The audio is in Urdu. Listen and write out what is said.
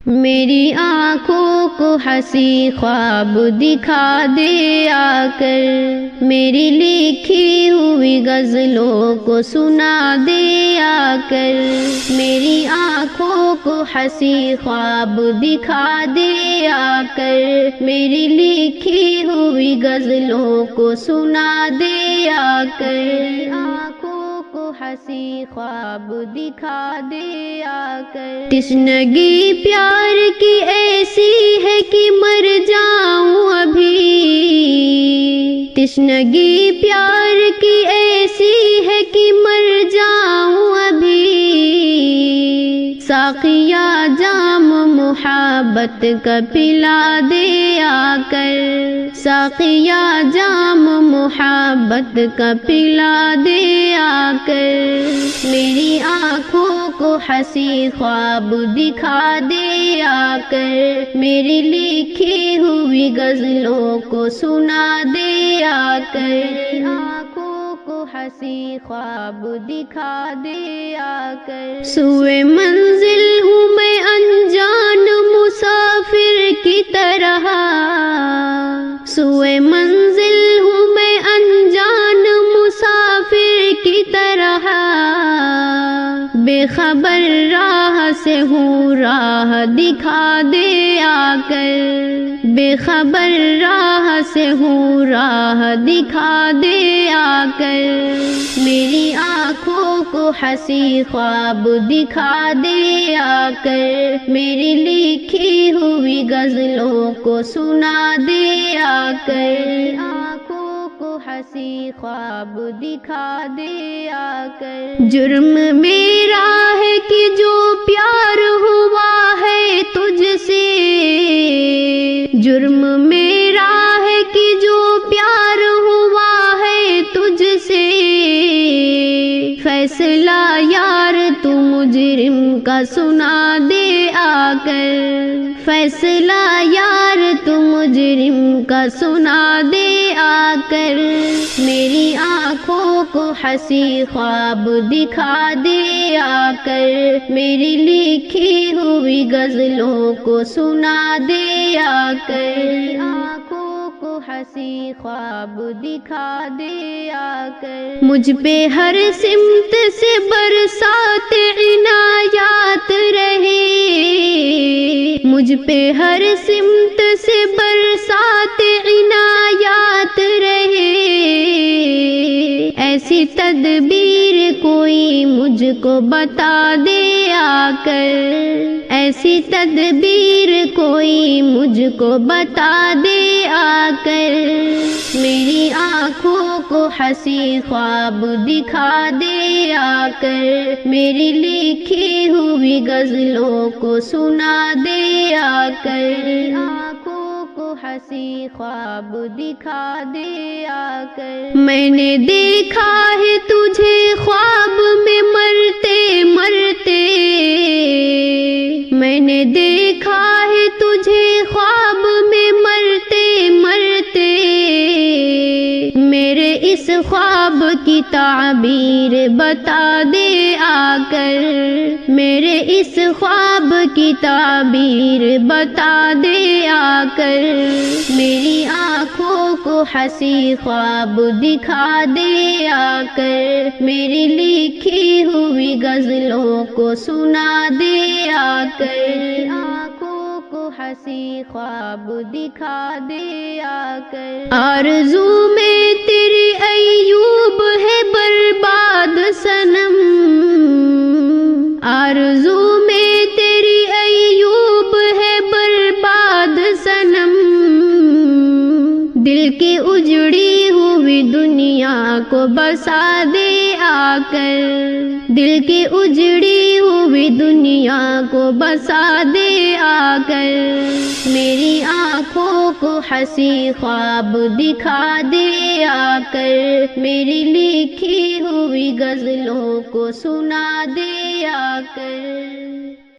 میری آنکھوں کو ہنسی خواب دکھا دے آ کر، میری لکھی ہوئی غزلوں کو سنا دے آ کر، میری آنکھوں کو ہنسی خواب دکھا دے آ کر، میری لکھی ہوئی غزلوں کو سنا دے آ کر، آنکھوں کو ہنسی خواب دکھا دے آ کر۔ تشنگی پیار کی ایسی ہے کہ مر جاؤں ابھی، تشنگی پیار کی ایسی ہے کہ مر جاؤں ابھی، ساقیا جام محبت کا پلا دے آ کر، ساقیا جام محبت کا پلا دے آ کر، میری آنکھوں کو ہنسی خواب دکھا دے آ کر، میری لکھی ہوئی غزلوں کو سنا دے آ کر، آنکھوں کو ہنسی خواب دکھا دے آ کر۔ سوئے منزل ہوں میں انجان مسافر کی طرح، سوئے منزل ہوں میں انجان مسافر کی طرح، بے خبر راہ سے ہوں راہ دکھا دے آ کر، بے خبر راہ سے ہوں راہ دکھا دے آ کر، میری آنکھوں کو ہنسی خواب دکھا دے آ کر، میری لکھی ہوئی غزلوں کو سنا دے آ کر، آنکھوں کو ہنسی خواب دکھا دے آ کر۔ جرم میرا ہے کہ جو پیار ہوا ہے تجھ سے، جرم میرا ہے کہ جو پیار ہوا ہے تجھ سے، فیصلہ یار تو مجرم کا سنا دے آ کر، فیصلہ یار تو مجرم کا سنا دے آ کر، میری آنکھوں کو ہنسی خواب دکھا دے آ کر، میری لکھی ہوئی غزلوں کو سنا دے آ کر، آنکھوں کو ہنسی خواب دکھا دے آ کر۔ مجھ پہ ہر سمت سے برسات عنایات رہے، مجھ پہ ہر سمت سے برسات عنایات رہے، ایسی تدبیر کوئی مجھ کو بتا دے آ کر، ایسی تدبیر کوئی مجھ کو بتا دے آ کر، میری آنکھوں کو ہنسی خواب دکھا دے آ کر، میری لکھی ہوئی غزلوں کو سنا دے آ کر، آنکھوں کو ہنسی خواب دکھا دے آ کر۔ میں نے دیکھا ہے تجھے خواب میں مرتے مرتے، میں نے دیکھا ہے تجھے خواب میں مرتے مرتے، میرے اس خواب کی تعبیر بتا دے آ کر، میرے اس خواب کی تعبیر بتا دے آ کر، میری آنکھوں کو ہنسی خواب دکھا دے آ کر، میری لکھی ہوئی غزلوں کو سنا دے آ کر، آنکھوں کو ہنسی خواب دکھا دے آ کر۔ آرزو میں تیری ایوب ہے برباد صنم، آرزو میں تیری ایوب ہے برباد صنم، دل کی اجڑی ہوئی دنیا کو بسا دے آ کر، دل کی اجڑی ہوئی دنیا کو بسا دے آ کر، میری آنکھوں کو ہنسی خواب دکھا دے آ کر، میری لکھی ہوئی غزلوں کو سنا دے آ کر۔